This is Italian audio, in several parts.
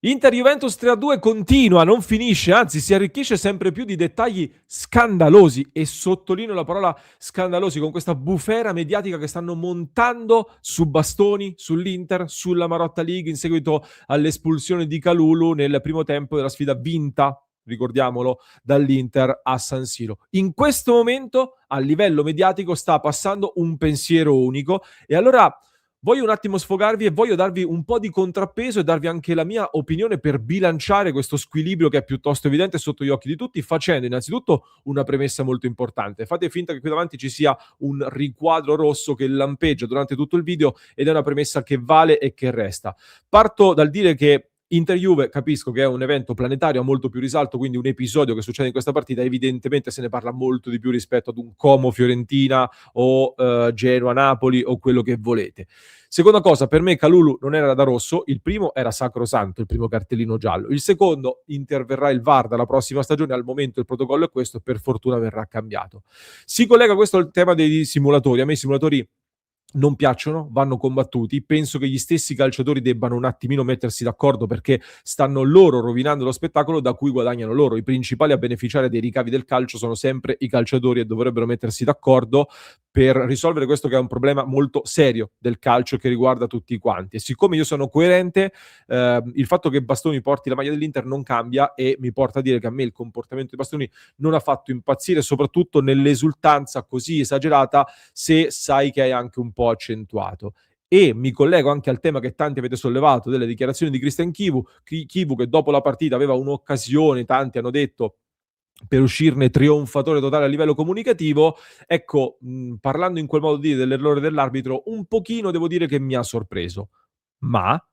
Inter-Juventus 3-2 continua, non finisce, anzi si arricchisce sempre più di dettagli scandalosi, e sottolineo la parola scandalosi, con questa bufera mediatica che stanno montando su Bastoni, sull'Inter, sulla Marotta League in seguito all'espulsione di Kalulu nel primo tempo della sfida vinta, ricordiamolo, dall'Inter a San Siro. In questo momento a livello mediatico sta passando un pensiero unico, e allora voglio un attimo sfogarvi e voglio darvi un po' di contrappeso e darvi anche la mia opinione per bilanciare questo squilibrio che è piuttosto evidente sotto gli occhi di tutti, facendo innanzitutto una premessa molto importante. Fate finta che qui davanti ci sia un riquadro rosso che lampeggia durante tutto il video, ed è una premessa che vale e che resta. Parto dal dire che Inter-Juve capisco che è un evento planetario a molto più risalto, quindi un episodio che succede in questa partita evidentemente se ne parla molto di più rispetto ad un Como-Fiorentina o Genoa-Napoli o quello che volete. Seconda cosa, per me Kalulu non era da rosso, il primo era sacrosanto, il primo cartellino giallo, il secondo interverrà il VAR dalla prossima stagione, al momento il protocollo è questo e per fortuna verrà cambiato. Si collega questo al tema dei simulatori, a me i simulatori non piacciono, vanno combattuti. Penso che gli stessi calciatori debbano un attimino mettersi d'accordo, perché stanno loro rovinando lo spettacolo da cui guadagnano loro. I principali a beneficiare dei ricavi del calcio sono sempre i calciatori, e dovrebbero mettersi d'accordo per risolvere questo che è un problema molto serio del calcio che riguarda tutti quanti. E siccome io sono coerente, il fatto che Bastoni porti la maglia dell'Inter non cambia, e mi porta a dire che a me il comportamento di Bastoni non ha fatto impazzire, soprattutto nell'esultanza così esagerata, se sai che hai anche un po' accentuato. E mi collego anche al tema che tanti avete sollevato delle dichiarazioni di Christian Chivu, che dopo la partita aveva un'occasione, tanti hanno detto, per uscirne trionfatore totale a livello comunicativo. Ecco, parlando in quel modo di dell'errore dell'arbitro, un pochino devo dire che mi ha sorpreso. Ma,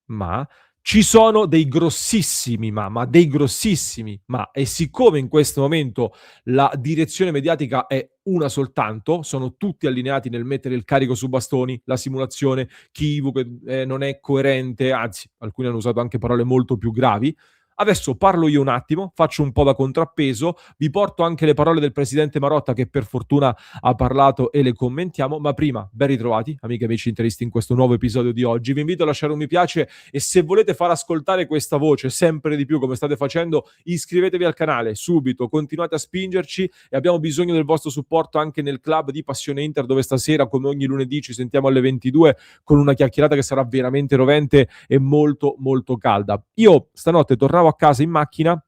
ma ci sono dei grossissimi ma dei grossissimi ma, e siccome in questo momento la direzione mediatica è una soltanto, sono tutti allineati nel mettere il carico su Bastoni, la simulazione, Chivu che non è coerente, anzi alcuni hanno usato anche parole molto più gravi. Adesso parlo io un attimo, faccio un po' da contrappeso, vi porto anche le parole del presidente Marotta, che per fortuna ha parlato, e le commentiamo, ma prima ben ritrovati amiche e amici interisti in questo nuovo episodio di oggi. Vi invito a lasciare un mi piace, e se volete far ascoltare questa voce sempre di più come state facendo, iscrivetevi al canale subito, continuate a spingerci, e abbiamo bisogno del vostro supporto anche nel club di Passione Inter, dove stasera come ogni lunedì ci sentiamo alle 22 con una chiacchierata che sarà veramente rovente e molto molto calda. Io stanotte tornavo a casa in macchina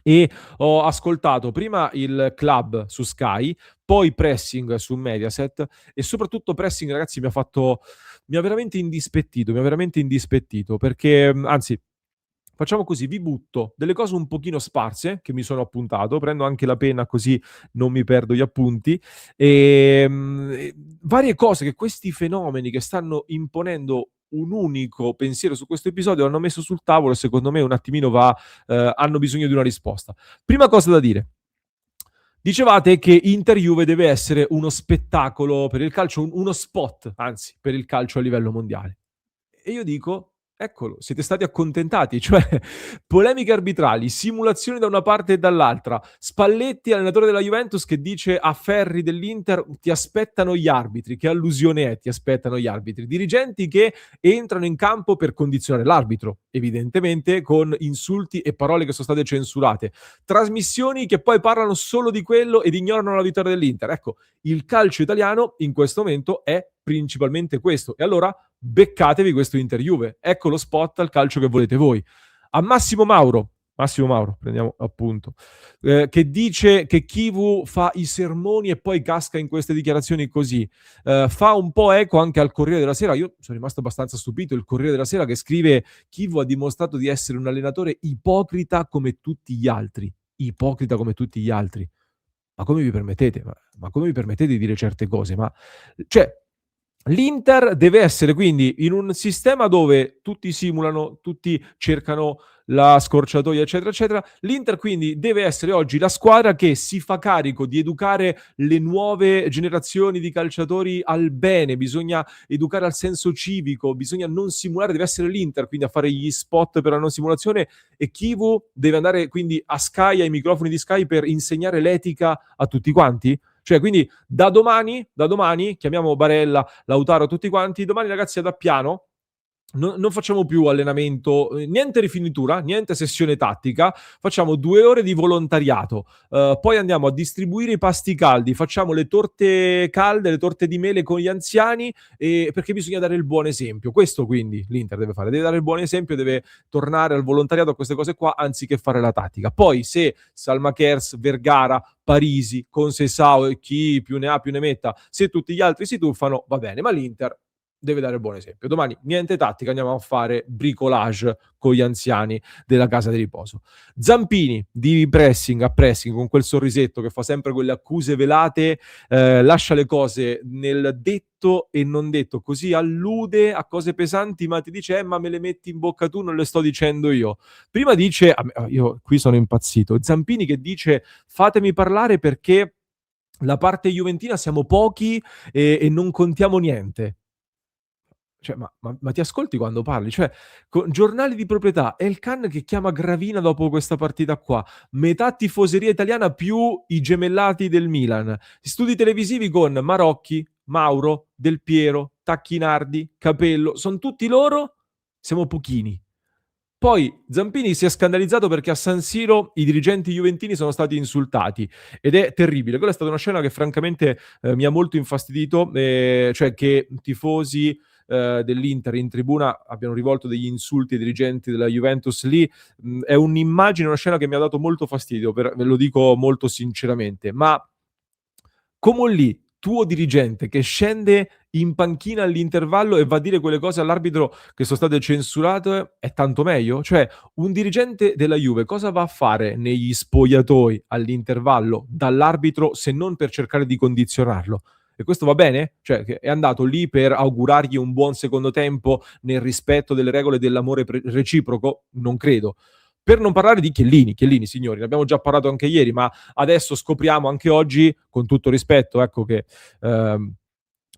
e ho ascoltato prima il club su Sky, poi Pressing su Mediaset, e soprattutto Pressing, ragazzi, mi ha veramente indispettito, perché anzi, facciamo così, vi butto delle cose un pochino sparse che mi sono appuntato, prendo anche la penna così non mi perdo gli appunti, varie cose che questi fenomeni che stanno imponendo un unico pensiero su questo episodio hanno messo sul tavolo, e secondo me un attimino hanno bisogno di una risposta. Prima cosa da dire: dicevate che Inter-Juve deve essere uno spettacolo per il calcio, uno spot, anzi, per il calcio a livello mondiale. E io dico, eccolo, siete stati accontentati, cioè polemiche arbitrali, simulazioni da una parte e dall'altra, Spalletti, allenatore della Juventus, che dice a Ferri dell'Inter: ti aspettano gli arbitri. Che allusione è, ti aspettano gli arbitri? Dirigenti che entrano in campo per condizionare l'arbitro, evidentemente con insulti e parole che sono state censurate, trasmissioni che poi parlano solo di quello ed ignorano la vittoria dell'Inter. Ecco, il calcio italiano in questo momento è principalmente questo, e allora beccatevi questo Inter-Juve. Ecco lo spot al calcio che volete voi. A Massimo Mauro, prendiamo appunto, che dice che Chivu fa i sermoni e poi casca in queste dichiarazioni così. Fa un po' eco anche al Corriere della Sera. Io sono rimasto abbastanza stupito. Il Corriere della Sera che scrive: Chivu ha dimostrato di essere un allenatore ipocrita come tutti gli altri. Ipocrita come tutti gli altri. Ma come vi permettete? Ma come vi permettete di dire certe cose? Ma cioè, l'Inter deve essere quindi in un sistema dove tutti simulano, tutti cercano la scorciatoia, eccetera, eccetera. L'Inter quindi deve essere oggi la squadra che si fa carico di educare le nuove generazioni di calciatori al bene, bisogna educare al senso civico, bisogna non simulare, deve essere l'Inter quindi a fare gli spot per la non simulazione, e Chivu deve andare quindi a Sky, ai microfoni di Sky, per insegnare l'etica a tutti quanti? Cioè, quindi da domani, chiamiamo Barella, Lautaro, tutti quanti, domani ragazzi ad Appiano non facciamo più allenamento, niente rifinitura, niente sessione tattica, facciamo 2 ore di volontariato, poi andiamo a distribuire i pasti caldi, facciamo le torte calde, le torte di mele con gli anziani, perché bisogna dare il buon esempio. Questo quindi l'Inter deve fare, deve dare il buon esempio, deve tornare al volontariato, a queste cose qua, anziché fare la tattica. Poi se Salma Kers, Vergara, Parisi, Conceição e chi più ne ha più ne metta, se tutti gli altri si tuffano, va bene, ma l'Inter deve dare il buon esempio. Domani niente tattica, andiamo a fare bricolage con gli anziani della casa di riposo. Zampini di pressing a pressing con quel sorrisetto che fa sempre quelle accuse velate, lascia le cose nel detto e non detto, così allude a cose pesanti ma ti dice ma me le metti in bocca tu, non le sto dicendo io. Prima dice, io qui sono impazzito, Zampini che dice fatemi parlare perché la parte juventina siamo pochi e non contiamo niente. Cioè, ma ti ascolti quando parli? Cioè, giornali di proprietà, Elkan che chiama Gravina dopo questa partita qua, metà tifoseria italiana più i gemellati del Milan, studi televisivi con Marocchi, Mauro, Del Piero, Tacchinardi, Capello, sono tutti loro, siamo pochini. Poi Zampini si è scandalizzato perché a San Siro i dirigenti juventini sono stati insultati ed è terribile. Quella è stata una scena che francamente mi ha molto infastidito, cioè che tifosi dell'Inter in tribuna abbiano rivolto degli insulti ai dirigenti della Juventus lì. È un'immagine, una scena che mi ha dato molto fastidio, ve lo dico molto sinceramente, ma come lì, tuo dirigente che scende in panchina all'intervallo e va a dire quelle cose all'arbitro che sono state censurate, è tanto meglio? Cioè, un dirigente della Juve cosa va a fare negli spogliatoi all'intervallo dall'arbitro se non per cercare di condizionarlo? E questo va bene? Cioè, che è andato lì per augurargli un buon secondo tempo nel rispetto delle regole dell'amore reciproco? Non credo. Per non parlare di Chiellini, signori, ne abbiamo già parlato anche ieri, ma adesso scopriamo anche oggi, con tutto rispetto, ecco che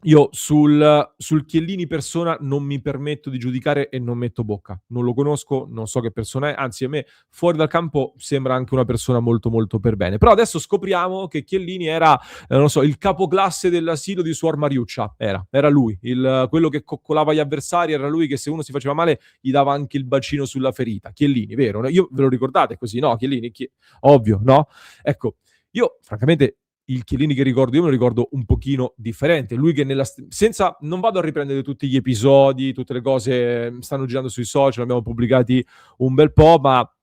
io sul Chiellini persona non mi permetto di giudicare e non metto bocca. Non lo conosco, non so che persona è, anzi a me fuori dal campo sembra anche una persona molto molto per bene. Però adesso scopriamo che Chiellini era, non so, il capoclasse dell'asilo di Suor Mariuccia, era lui, quello che coccolava gli avversari, era lui che se uno si faceva male gli dava anche il bacino sulla ferita. Chiellini, vero? Io ve lo ricordate così, no? Chiellini, ovvio, no? Ecco, io francamente il Chiellini che ricordo io me lo ricordo un pochino differente. Lui che senza, non vado a riprendere tutti gli episodi, tutte le cose stanno girando sui social, abbiamo pubblicati un bel po', ma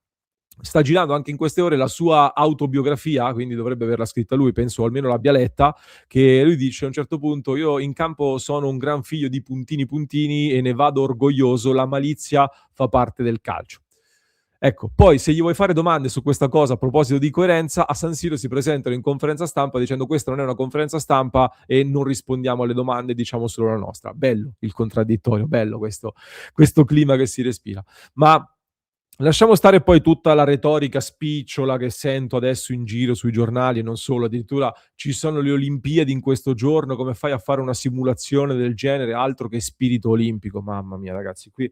sta girando anche in queste ore la sua autobiografia, quindi dovrebbe averla scritta lui, penso almeno l'abbia letta, che lui dice a un certo punto io in campo sono un gran figlio di puntini puntini e ne vado orgoglioso, la malizia fa parte del calcio. Ecco, poi se gli vuoi fare domande su questa cosa a proposito di coerenza, a San Siro si presentano in conferenza stampa dicendo questa non è una conferenza stampa e non rispondiamo alle domande, diciamo solo la nostra. Bello il contraddittorio, bello questo clima che si respira. Ma lasciamo stare poi tutta la retorica spicciola che sento adesso in giro sui giornali e non solo, addirittura ci sono le Olimpiadi in questo giorno, come fai a fare una simulazione del genere, altro che spirito olimpico, mamma mia ragazzi, qui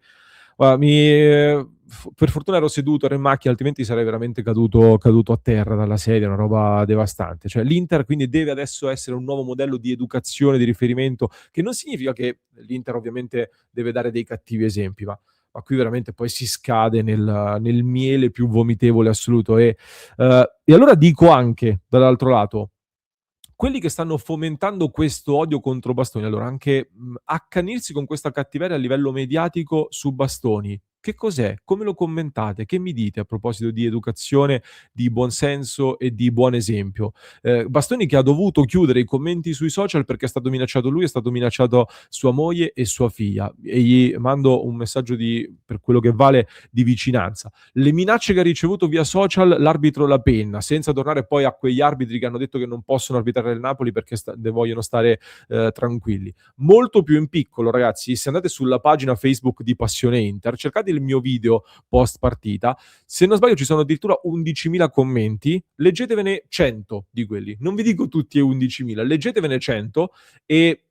guarda, per fortuna ero seduto, ero in macchina, altrimenti sarei veramente caduto a terra dalla sedia, una roba devastante. Cioè, l'Inter quindi deve adesso essere un nuovo modello di educazione, di riferimento, che non significa che l'Inter ovviamente deve dare dei cattivi esempi, ma qui veramente poi si scade nel miele più vomitevole assoluto. E allora dico anche, dall'altro lato, quelli che stanno fomentando questo odio contro Bastoni, allora anche accanirsi con questa cattiveria a livello mediatico su Bastoni, che cos'è? Come lo commentate? Che mi dite a proposito di educazione, di buonsenso e di buon esempio? Bastoni che ha dovuto chiudere i commenti sui social perché è stato minacciato lui, è stato minacciato sua moglie e sua figlia, e gli mando un messaggio per quello che vale, di vicinanza. Le minacce che ha ricevuto via social l'arbitro La Penna, senza tornare poi a quegli arbitri che hanno detto che non possono arbitrare il Napoli perché vogliono stare tranquilli. Molto più in piccolo, ragazzi, se andate sulla pagina Facebook di Passione Inter, cercate il mio video post partita, se non sbaglio ci sono addirittura 11.000 commenti, leggetevene 100 di quelli, non vi dico tutti e 11.000, leggetevene 100 e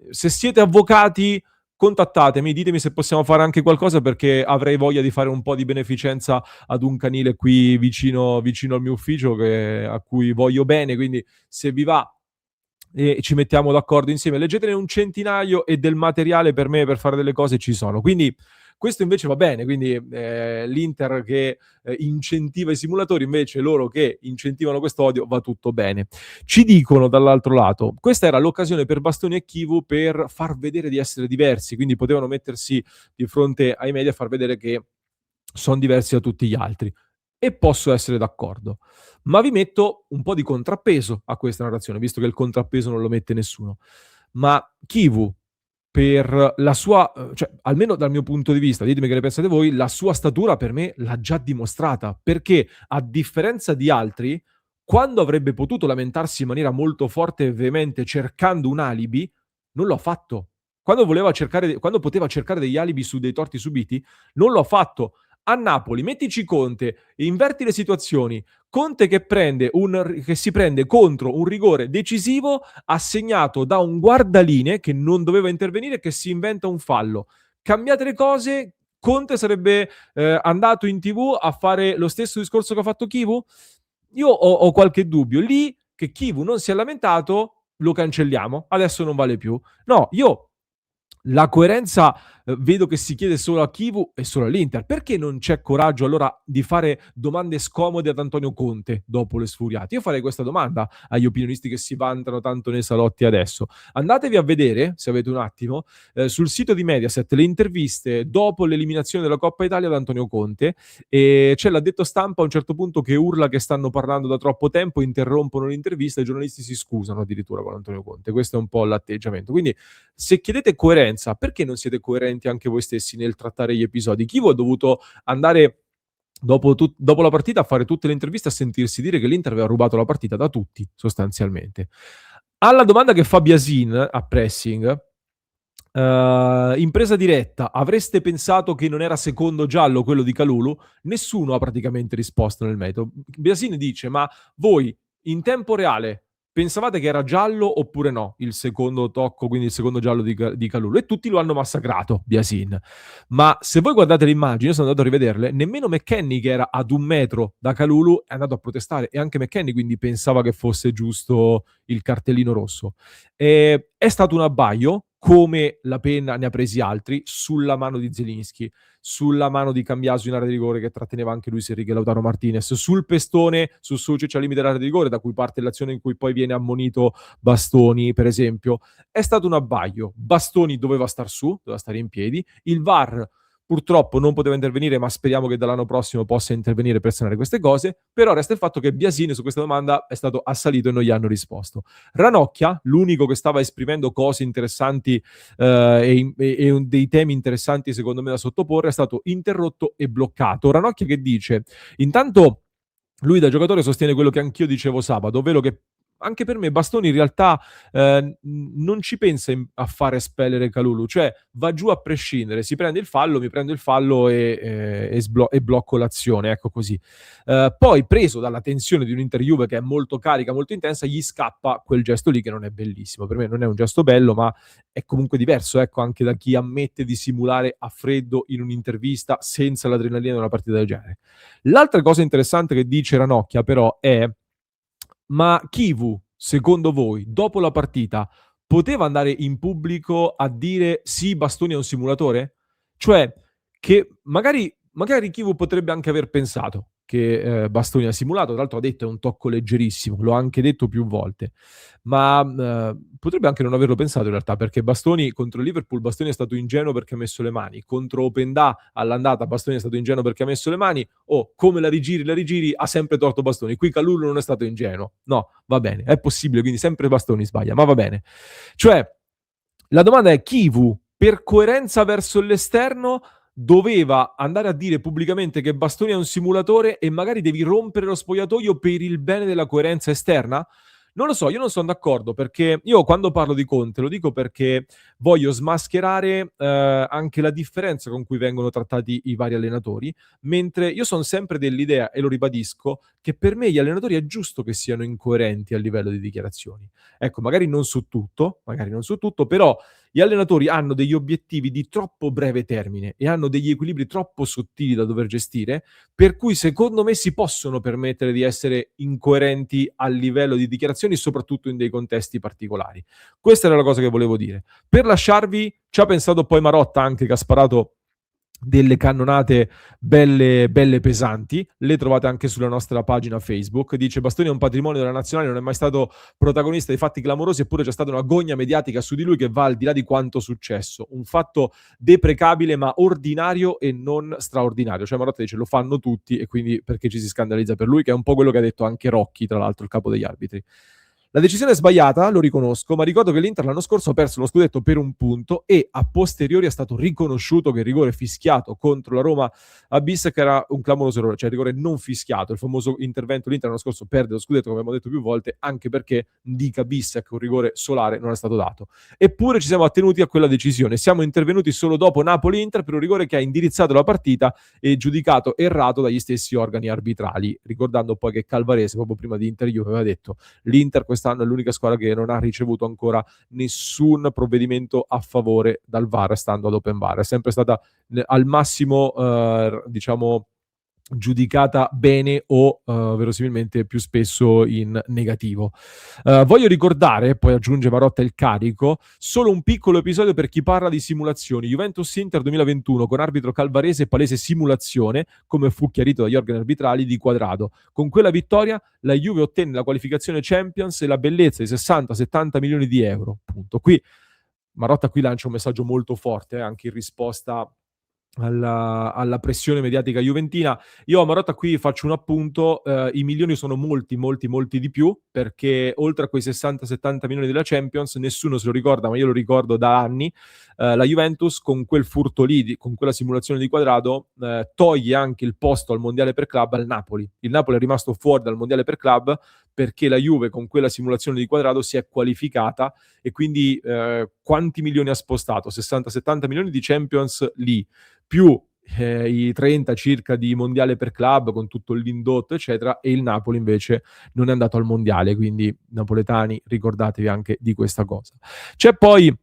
se siete avvocati contattatemi, ditemi se possiamo fare anche qualcosa perché avrei voglia di fare un po' di beneficenza ad un canile qui vicino al mio ufficio a cui voglio bene, quindi se vi va e ci mettiamo d'accordo insieme, leggetene un centinaio e del materiale per me per fare delle cose ci sono. Quindi Questo invece va bene, quindi l'Inter che incentiva i simulatori, invece loro che incentivano quest'odio, va tutto bene. Ci dicono dall'altro lato, questa era l'occasione per Bastoni e Chivu per far vedere di essere diversi, quindi potevano mettersi di fronte ai media e far vedere che sono diversi da tutti gli altri. E posso essere d'accordo. Ma vi metto un po' di contrappeso a questa narrazione, visto che il contrappeso non lo mette nessuno. Ma Chivu, per la sua, cioè, almeno dal mio punto di vista, ditemi che ne pensate voi, la sua statura per me l'ha già dimostrata, perché a differenza di altri, quando avrebbe potuto lamentarsi in maniera molto forte e veemente cercando un alibi, non lo ha fatto. Quando poteva cercare degli alibi su dei torti subiti, non lo ha fatto. A Napoli, mettici Conte e inverti le situazioni. Conte che si prende contro un rigore decisivo assegnato da un guardalinee che non doveva intervenire e che si inventa un fallo. Cambiate le cose, Conte sarebbe andato in TV a fare lo stesso discorso che ha fatto Chivu? Io ho qualche dubbio. Lì che Chivu non si è lamentato, lo cancelliamo, adesso non vale più. No, io la coerenza vedo che si chiede solo a Chivu e solo all'Inter. Perché non c'è coraggio allora di fare domande scomode ad Antonio Conte dopo le sfuriate? Io farei questa domanda agli opinionisti che si vantano tanto nei salotti adesso. Andatevi a vedere, se avete un attimo, sul sito di Mediaset le interviste dopo l'eliminazione della Coppa Italia ad Antonio Conte, e c'è l'addetto stampa a un certo punto che urla che stanno parlando da troppo tempo, interrompono l'intervista e i giornalisti si scusano addirittura con Antonio Conte. Questo è un po' l'atteggiamento. Quindi se chiedete coerenza, perché non siete coerenti anche voi stessi nel trattare gli episodi? Chivu ha dovuto andare dopo la partita a fare tutte le interviste a sentirsi dire che l'Inter aveva rubato la partita da tutti, sostanzialmente. Alla domanda che fa Biasin a pressing, in presa diretta, avreste pensato che non era secondo giallo quello di Kalulu? Nessuno ha praticamente risposto nel metodo. Biasin dice, ma voi in tempo reale pensavate che era giallo oppure no? Il secondo tocco, quindi il secondo giallo di Kalulu. E tutti lo hanno massacrato, Biasin. Ma se voi guardate le immagini, io sono andato a rivederle, nemmeno McKennie, che era ad 1 metro da Kalulu, è andato a protestare. E anche McKennie quindi pensava che fosse giusto il cartellino rosso. È stato un abbaglio, come la penna ne ha presi altri, sulla mano di Zelinski, sulla mano di Cambiaso in area di rigore che tratteneva anche Luis Enrique e Lautaro Martinez, sul pestone su Sucic al limite dell'area di rigore, da cui parte l'azione in cui poi viene ammonito Bastoni, per esempio. È stato un abbaglio. Bastoni doveva star su, doveva stare in piedi. Il VAR purtroppo non poteva intervenire, ma speriamo che dall'anno prossimo possa intervenire per sanare queste cose. Però resta il fatto che Biasini su questa domanda è stato assalito e non gli hanno risposto. Ranocchia, l'unico che stava esprimendo cose interessanti e dei temi interessanti secondo me da sottoporre, è stato interrotto e bloccato. Ranocchia che dice, intanto lui da giocatore sostiene quello che anch'io dicevo sabato, ovvero che anche per me Bastoni in realtà non ci pensa a fare espellere Kalulu, cioè va giù a prescindere, si prende il fallo, mi prendo il fallo e blocco l'azione, ecco così. Poi preso dalla tensione di un'Inter Juve che è molto carica, molto intensa, gli scappa quel gesto lì che non è bellissimo, per me non è un gesto bello, ma è comunque diverso, ecco, anche da chi ammette di simulare a freddo in un'intervista senza l'adrenalina di una partita del genere. L'altra cosa interessante che dice Ranocchia però è: ma Chivu, secondo voi, dopo la partita, poteva andare in pubblico a dire sì, Bastoni è un simulatore? Cioè, che magari Chivu potrebbe anche aver pensato che Bastoni ha simulato, tra l'altro ha detto è un tocco leggerissimo, l'ho anche detto più volte, ma potrebbe anche non averlo pensato in realtà, perché Bastoni contro Liverpool, Bastoni è stato ingenuo perché ha messo le mani, contro Openda all'andata Bastoni è stato ingenuo perché ha messo le mani, come la rigiri, ha sempre torto Bastoni, qui Kalulu non è stato ingenuo, no, va bene, è possibile, quindi sempre Bastoni sbaglia, ma va bene. Cioè, la domanda è: Chivu, per coerenza verso l'esterno, doveva andare a dire pubblicamente che Bastoni è un simulatore e magari devi rompere lo spogliatoio per il bene della coerenza esterna? Non lo so, io non sono d'accordo, perché io quando parlo di Conte lo dico perché voglio smascherare anche la differenza con cui vengono trattati i vari allenatori, mentre io sono sempre dell'idea, e lo ribadisco, che per me gli allenatori è giusto che siano incoerenti a livello di dichiarazioni. Ecco, magari non su tutto, però gli allenatori hanno degli obiettivi di troppo breve termine e hanno degli equilibri troppo sottili da dover gestire, per cui secondo me si possono permettere di essere incoerenti a livello di dichiarazioni, soprattutto in dei contesti particolari. Questa era la cosa che volevo dire. Per lasciarvi, ci ha pensato poi Marotta anche, che ha sparato delle cannonate belle pesanti. Le trovate anche sulla nostra pagina Facebook. Dice: Bastoni è un patrimonio della nazionale, non è mai stato protagonista di fatti clamorosi, eppure c'è stata una gogna mediatica su di lui che va al di là di quanto successo. Un fatto deprecabile ma ordinario e non straordinario. Cioè Marotta dice: lo fanno tutti, e quindi perché ci si scandalizza per lui, che è un po' quello che ha detto anche Rocchi, tra l'altro il capo degli arbitri. La decisione è sbagliata, lo riconosco, ma ricordo che l'Inter l'anno scorso ha perso lo scudetto per un punto e a posteriori è stato riconosciuto che il rigore fischiato contro la Roma a Bissek era un clamoroso errore, cioè il rigore non fischiato. Il famoso intervento l'Inter l'anno scorso perde lo scudetto, come abbiamo detto più volte, anche perché Dica Bissek un rigore solare non è stato dato. Eppure ci siamo attenuti a quella decisione. Siamo intervenuti solo dopo Napoli-Inter per un rigore che ha indirizzato la partita e giudicato errato dagli stessi organi arbitrali, ricordando poi che Calvarese, proprio prima di Inter-Juve, aveva detto: l'Inter quest'anno è l'unica squadra che non ha ricevuto ancora nessun provvedimento a favore dal VAR, stando ad Open VAR. È sempre stata al massimo, diciamo, giudicata bene o verosimilmente più spesso in negativo. Voglio ricordare, poi aggiunge Marotta il carico, solo un piccolo episodio per chi parla di simulazioni. Juventus-Inter 2021 con arbitro Calvarese, palese simulazione, come fu chiarito dagli organi arbitrali di Quadrado. Con quella vittoria la Juve ottenne la qualificazione Champions e la bellezza di 60-70 milioni di euro. Punto. Qui Marotta qui lancia un messaggio molto forte, anche in risposta alla pressione mediatica juventina. Io a Marotta qui faccio un appunto: i milioni sono molti di più, perché oltre a quei 60-70 milioni della Champions, nessuno se lo ricorda, ma io lo ricordo da anni, la Juventus con quel furto lì, con quella simulazione di Quadrado, toglie anche il posto al mondiale per club al Napoli. Il Napoli è rimasto fuori dal mondiale per club perché la Juve con quella simulazione di Quadrado si è qualificata, e quindi quanti milioni ha spostato? 60-70 milioni di Champions lì, più i 30 circa di mondiale per club con tutto l'indotto eccetera, e il Napoli invece non è andato al mondiale, quindi napoletani ricordatevi anche di questa cosa. C'è poi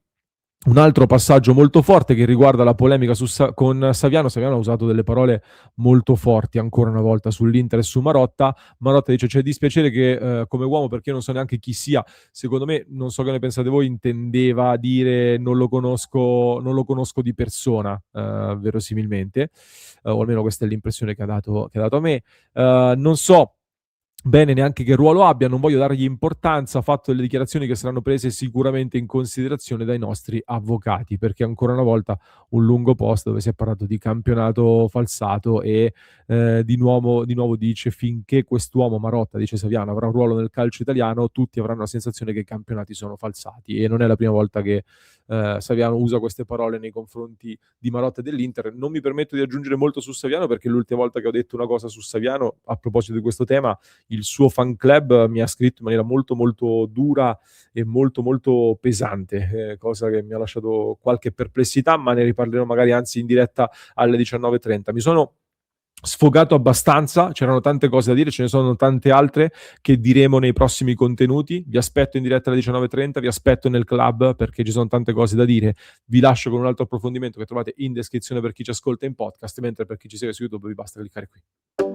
un altro passaggio molto forte che riguarda la polemica con Saviano. Saviano ha usato delle parole molto forti ancora una volta sull'Inter e su Marotta. Marotta dice: c'è dispiacere che come uomo, perché io non so neanche chi sia, secondo me, non so che ne pensate voi, intendeva dire non lo conosco di persona, verosimilmente, o almeno questa è l'impressione che ha dato a me. Non so bene neanche che ruolo abbia, non voglio dargli importanza, ha fatto delle dichiarazioni che saranno prese sicuramente in considerazione dai nostri avvocati, perché ancora una volta un lungo post dove si è parlato di campionato falsato e di nuovo dice: finché quest'uomo Marotta, dice Saviano, avrà un ruolo nel calcio italiano, tutti avranno la sensazione che i campionati sono falsati, e non è la prima volta che Saviano usa queste parole nei confronti di Marotta e dell'Inter. Non mi permetto di aggiungere molto su Saviano, perché l'ultima volta che ho detto una cosa su Saviano a proposito di questo tema, il suo fan club mi ha scritto in maniera molto dura e molto pesante, cosa che mi ha lasciato qualche perplessità, ma ne riparlerò magari anzi in diretta alle 19:30. Mi sono sfogato abbastanza, c'erano tante cose da dire, ce ne sono tante altre che diremo nei prossimi contenuti. Vi aspetto in diretta alle 19:30, vi aspetto nel club perché ci sono tante cose da dire. Vi lascio con un altro approfondimento che trovate in descrizione per chi ci ascolta in podcast, mentre per chi ci segue su YouTube vi basta cliccare qui.